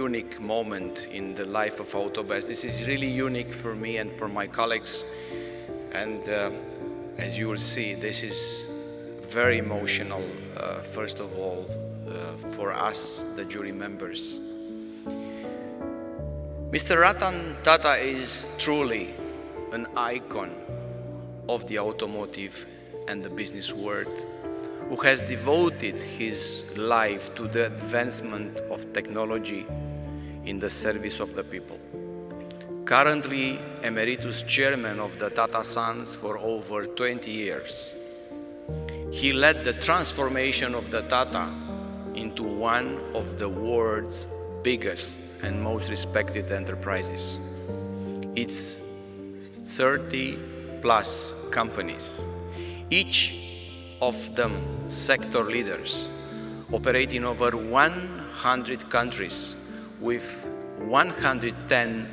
unique moment in the life of Autobus. This is really unique for me and for my colleagues. And as you will see, this is very emotional, first of all, for us, the jury members. Mr. Ratan Tata is truly an icon of the automotive and the business world, who has devoted his life to the advancement of technology in the service of the people. Currently Emeritus Chairman of the Tata Sons for over 20 years, he led the transformation of the Tata into one of the world's biggest and most respected enterprises. It's 30+ companies, each of them sector leaders, operate in over 100 countries with $110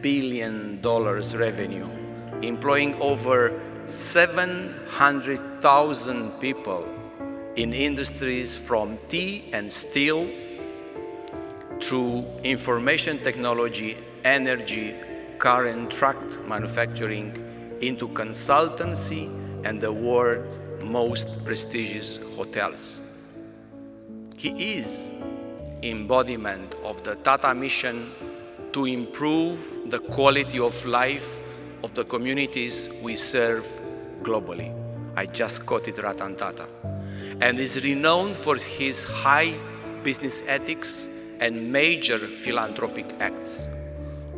billion revenue, employing over 700,000 people in industries from tea and steel through information technology, energy, car and truck manufacturing, into consultancy and the world's most prestigious hotels. He is embodiment of the Tata mission to improve the quality of life of the communities we serve globally. I just quoted Ratan Tata. And is renowned for his high business ethics and major philanthropic acts.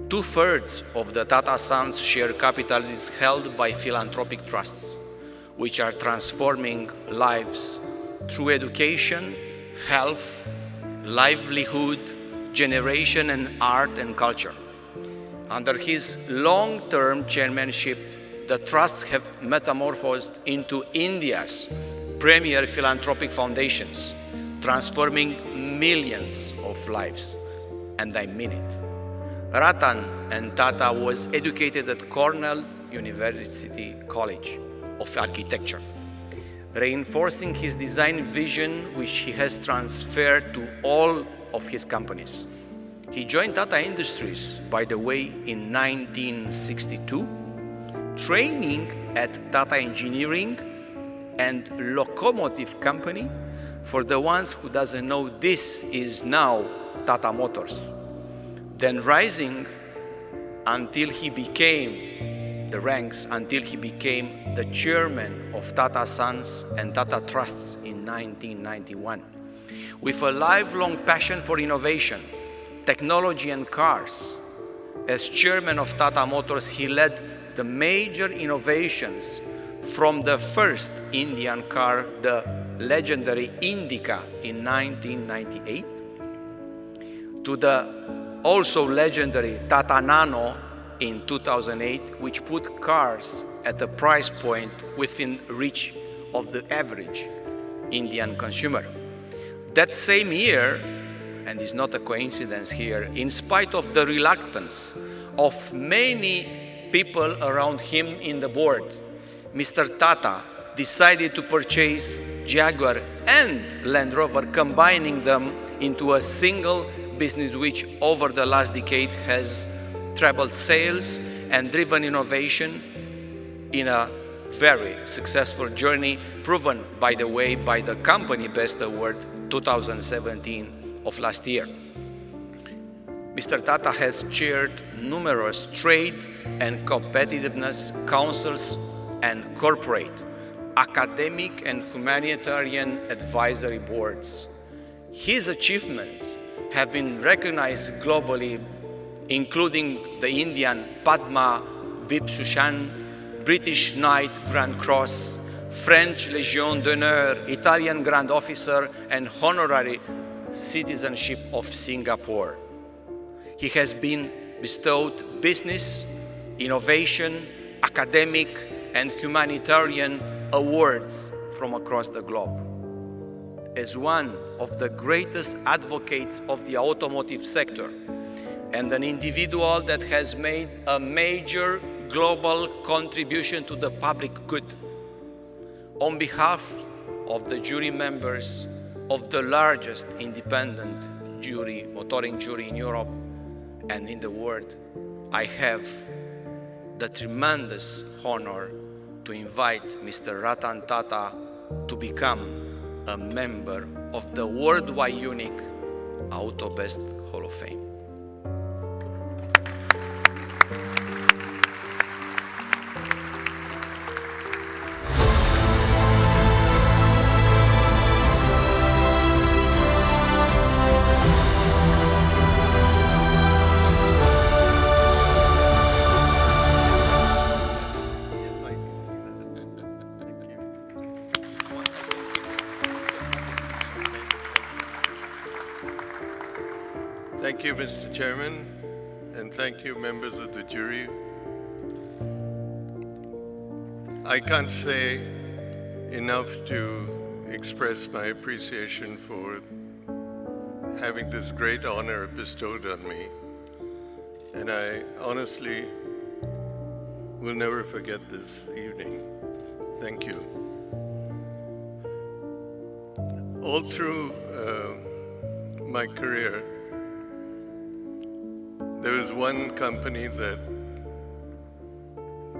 2/3 of the Tata Sons share capital is held by philanthropic trusts, which are transforming lives through education, health, livelihood, generation, and art and culture. Under his long-term chairmanship, the trusts have metamorphosed into India's premier philanthropic foundations, transforming millions of lives, and I mean it. Ratan and Tata was educated at Cornell University College of Architecture, reinforcing his design vision, which he has transferred to all of his companies. He joined Tata Industries, by the way, in 1962, training at Tata Engineering and Locomotive Company. For the ones who doesn't know, this is now Tata Motors. Then rising until he became the chairman of Tata Sons and Tata Trusts in 1991. With a lifelong passion for innovation, technology and cars, as chairman of Tata Motors, he led the major innovations from the first Indian car, the legendary Indica in 1998, to the also legendary Tata Nano in 2008, which put cars at a price point within reach of the average Indian consumer. That same year, and it's not a coincidence here, in spite of the reluctance of many people around him in the board, Mr. Tata decided to purchase Jaguar and Land Rover, combining them into a single business which over the last decade has trebled sales and driven innovation in a very successful journey, proven, by the way, by the Company Best Award 2017 of last year. Mr. Tata has chaired numerous trade and competitiveness councils and corporate, academic and humanitarian advisory boards. His achievements have been recognized globally, including the Indian Padma Vibhushan, British Knight Grand Cross, French Légion d'honneur, Italian Grand Officer, and honorary citizenship of Singapore. He has been bestowed business, innovation, academic, and humanitarian awards from across the globe. As one of the greatest advocates of the automotive sector and an individual that has made a major global contribution to the public good, on behalf of the jury members of the largest independent jury, motoring jury in Europe and in the world, I have the tremendous honor to invite Mr. Ratan Tata to become a member of the worldwide unique AutoBest Hall of Fame. Thank you, Mr. Chairman, and thank you, members of the jury. I can't say enough to express my appreciation for having this great honor bestowed on me. And I honestly will never forget this evening. Thank you. All through my career, there was one company that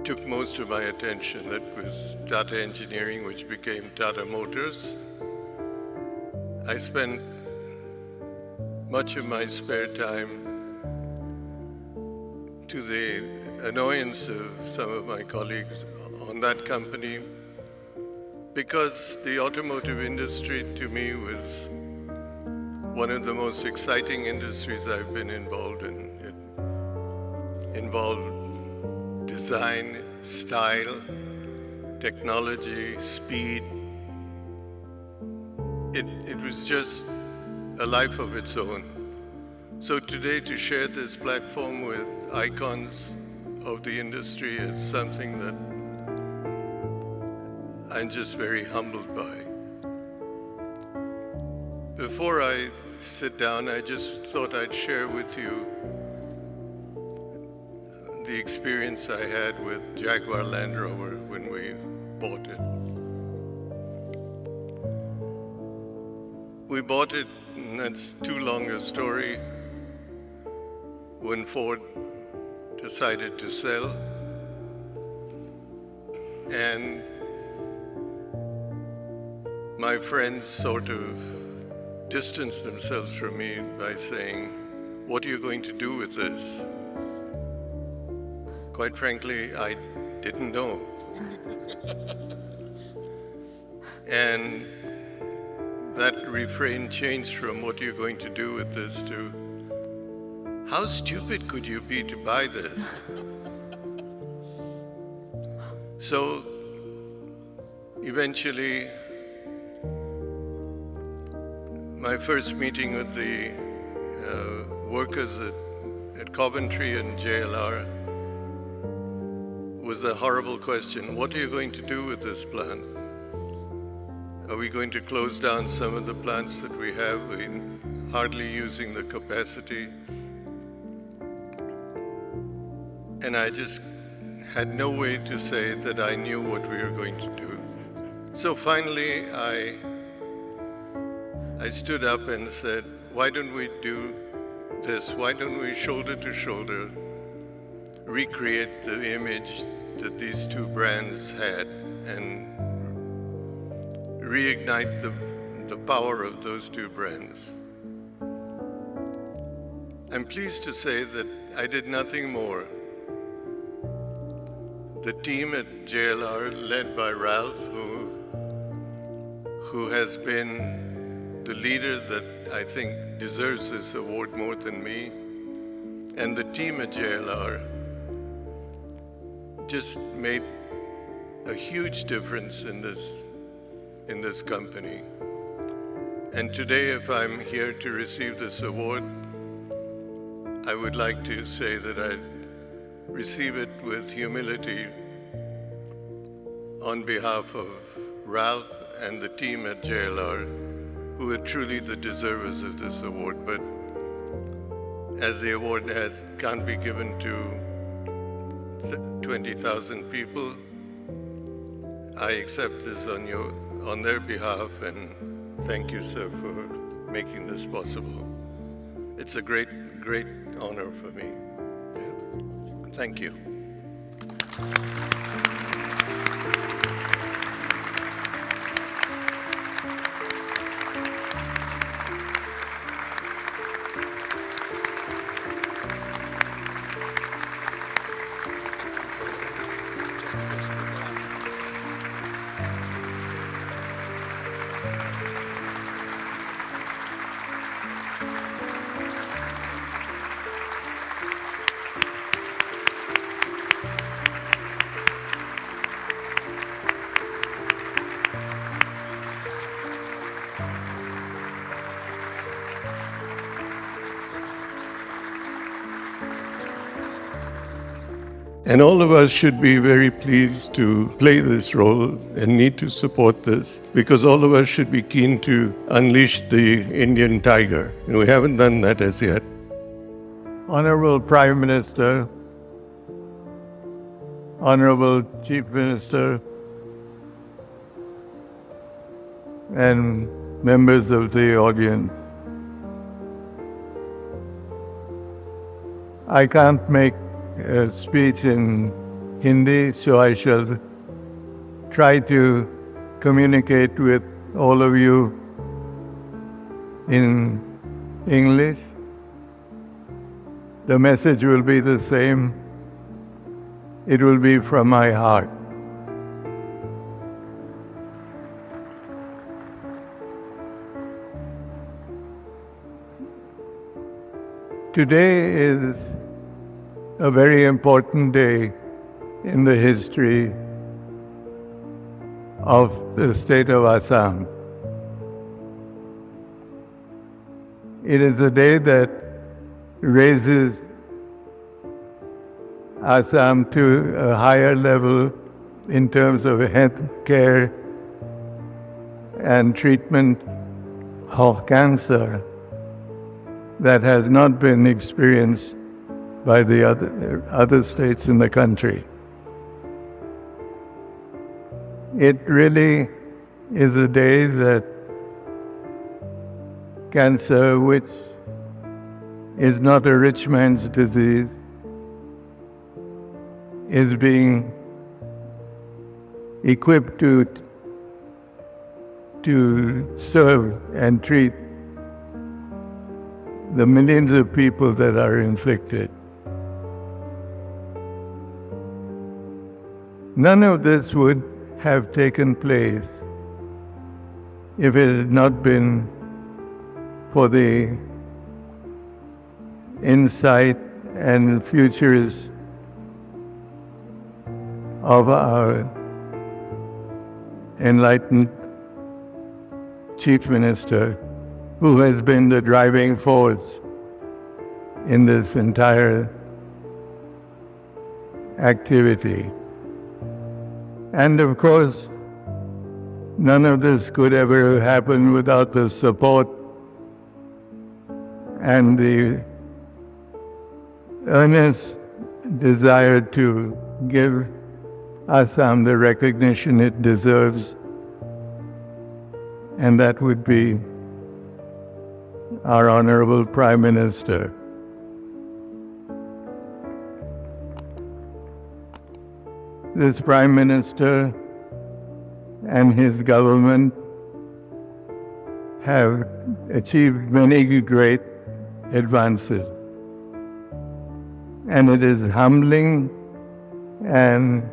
took most of my attention. That was Tata Engineering, which became Tata Motors. I spent much of my spare time, to the annoyance of some of my colleagues on that company, because the automotive industry to me was one of the most exciting industries I've been involved in. It involved design, style, technology, speed. It was just a life of its own. So today, to share this platform with icons of the industry is something that I'm just very humbled by. Before I sit down, I just thought I'd share with you the experience I had with Jaguar Land Rover when we bought it. We bought it, and that's too long a story, when Ford decided to sell. And my friends sort of distanced themselves from me by saying, "What are you going to do with this?" Quite frankly, I didn't know. And that refrain changed from "what are you going to do with this" to "how stupid could you be to buy this?" So eventually, my first meeting with the workers at Coventry and JLR was a horrible question. What are you going to do with this plant? Are we going to close down some of the plants that we have? We're hardly using the capacity. And I just had no way to say that I knew what we were going to do. So finally, I stood up and said, why don't we do this? Why don't we shoulder to shoulder recreate the image that these two brands had and reignite the power of those two brands? I'm pleased to say that I did nothing more. The team at JLR, led by Ralph, who has been the leader that I think deserves this award more than me, and the team at JLR just made a huge difference in this company. And today, if I'm here to receive this award, I would like to say that I receive it with humility on behalf of Ralph and the team at JLR, who are truly the deservers of this award. But as the award can't be given to 20,000 people, I accept this on their behalf, and thank you, sir, for making this possible. It's a great, great honor for me. Thank you. And all of us should be very pleased to play this role and need to support this, because all of us should be keen to unleash the Indian tiger. And we haven't done that as yet. Honorable Prime Minister, Honorable Chief Minister, and members of the audience, I can't make a speech in Hindi, so I shall try to communicate with all of you in English. The message will be the same. It will be from my heart. Today is a very important day in the history of the state of Assam. It is a day that raises Assam to a higher level in terms of health care and treatment of cancer that has not been experienced by the other states in the country. It really is a day that cancer, which is not a rich man's disease, is being equipped to serve and treat the millions of people that are inflicted. None of this would have taken place if it had not been for the insight and futurists of our enlightened Chief Minister, who has been the driving force in this entire activity. And of course, none of this could ever happen without the support and the earnest desire to give Assam the recognition it deserves, and that would be our Honorable Prime Minister. This Prime Minister and his government have achieved many great advances. And it is humbling and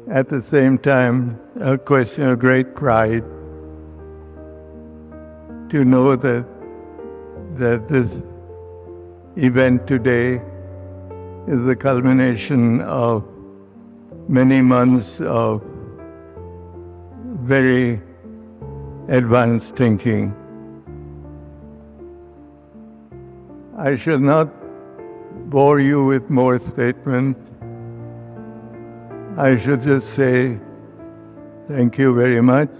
at the same time a question of great pride to know that this event today is the culmination of many months of very advanced thinking. I shall not bore you with more statements. I should just say thank you very much.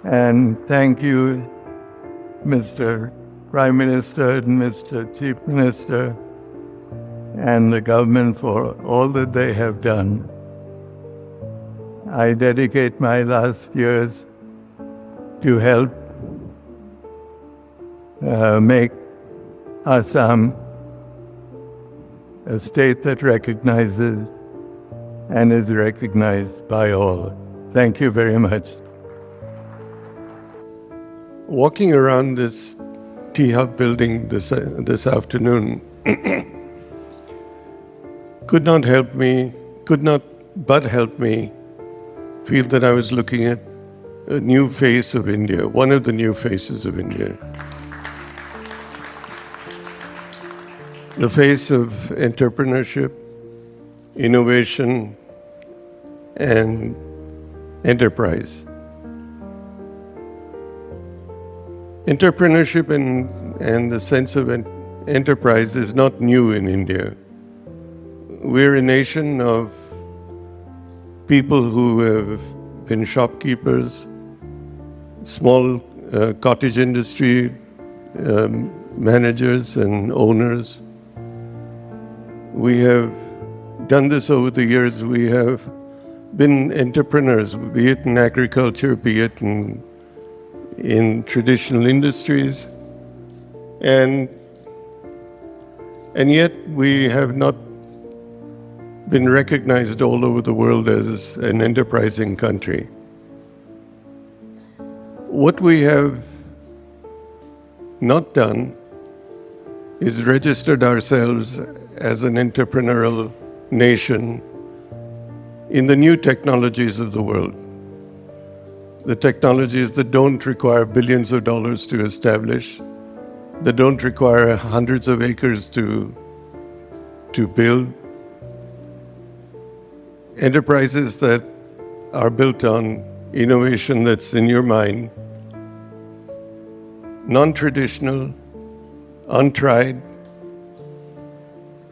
And thank you, Mr. Prime Minister and Mr. Chief Minister and the government for all that they have done. I dedicate my last years to help make Assam a state that recognizes and is recognized by all. Thank you very much. Walking around this tea hub building this afternoon could not but help me feel that I was looking at a new face of India, one of the new faces of India. The face of entrepreneurship, innovation, and enterprise. Entrepreneurship and the sense of enterprise is not new in India. We're a nation of people who have been shopkeepers, small cottage industry managers and owners. We have done this over the years. We have been entrepreneurs, be it in agriculture, be it in traditional industries. And yet we have not been recognized all over the world as an enterprising country. What we have not done is registered ourselves as an entrepreneurial nation in the new technologies of the world. The technologies that don't require billions of dollars to establish, that don't require hundreds of acres to build. Enterprises that are built on innovation that's in your mind, non-traditional, untried,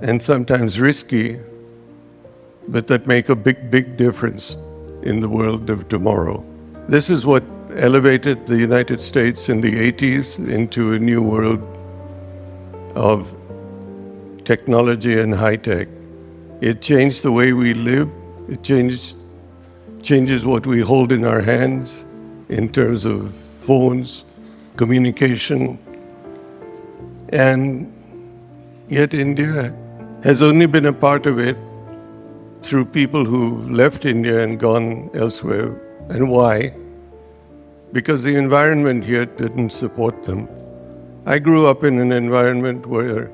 and sometimes risky, but that make a big, big difference in the world of tomorrow. This is what elevated the United States in the 80s into a new world of technology and high tech. It changed the way we live. It changes what we hold in our hands in terms of phones, communication. And yet India has only been a part of it through people who left India and gone elsewhere. And why? Because the environment here didn't support them. I grew up in an environment where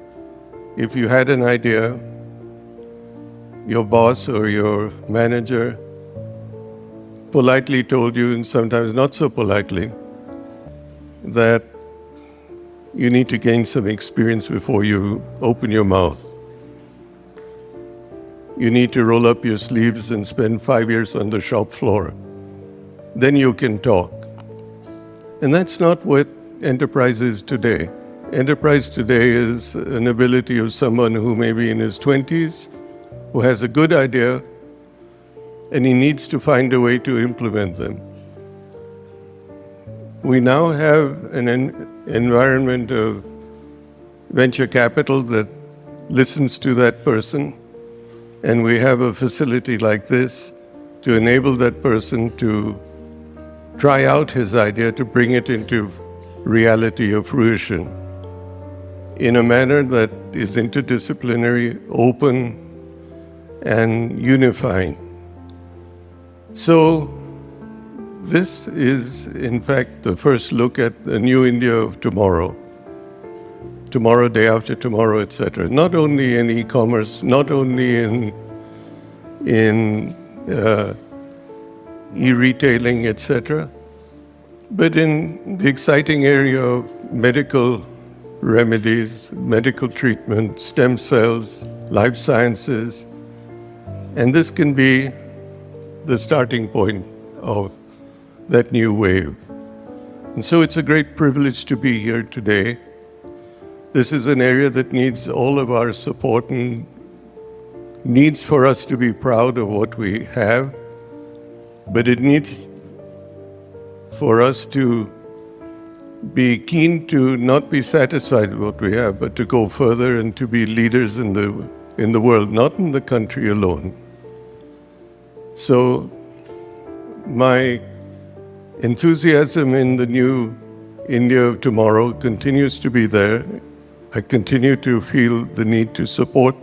if you had an idea, your boss or your manager politely told you, and sometimes not so politely, that you need to gain some experience before you open your mouth. You need to roll up your sleeves and spend 5 years on the shop floor. Then you can talk. And that's not what enterprise is today. Enterprise today is an ability of someone who may be in his 20s, who has a good idea, and he needs to find a way to implement them. We now have an environment of venture capital that listens to that person, and we have a facility like this to enable that person to try out his idea, to bring it into reality or fruition in a manner that is interdisciplinary, open, and unifying. So this is, in fact, the first look at the new India of tomorrow. Tomorrow, day after tomorrow, etc. Not only in e-commerce, not only in e-retailing, etc., but in the exciting area of medical remedies, medical treatment, stem cells, life sciences. And this can be the starting point of that new wave. And so it's a great privilege to be here today. This is an area that needs all of our support and needs for us to be proud of what we have, but it needs for us to be keen to not be satisfied with what we have, but to go further and to be leaders in the world, not in the country alone. So my Enthusiasm in the new India of tomorrow continues to be there. I continue to feel the need to support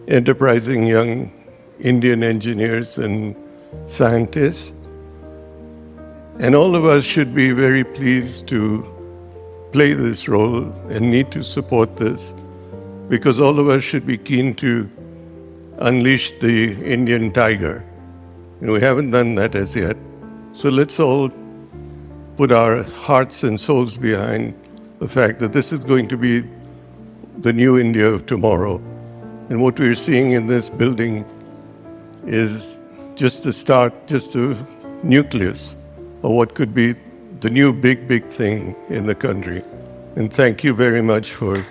enterprising young Indian engineers and scientists. And all of us should be very pleased to play this role and need to support this, because all of us should be keen to unleash the Indian tiger. And we haven't done that as yet. So let's all put our hearts and souls behind the fact that this is going to be the new India of tomorrow. And what we're seeing in this building is just the start, just a nucleus of what could be the new big thing in the country. And thank you very much for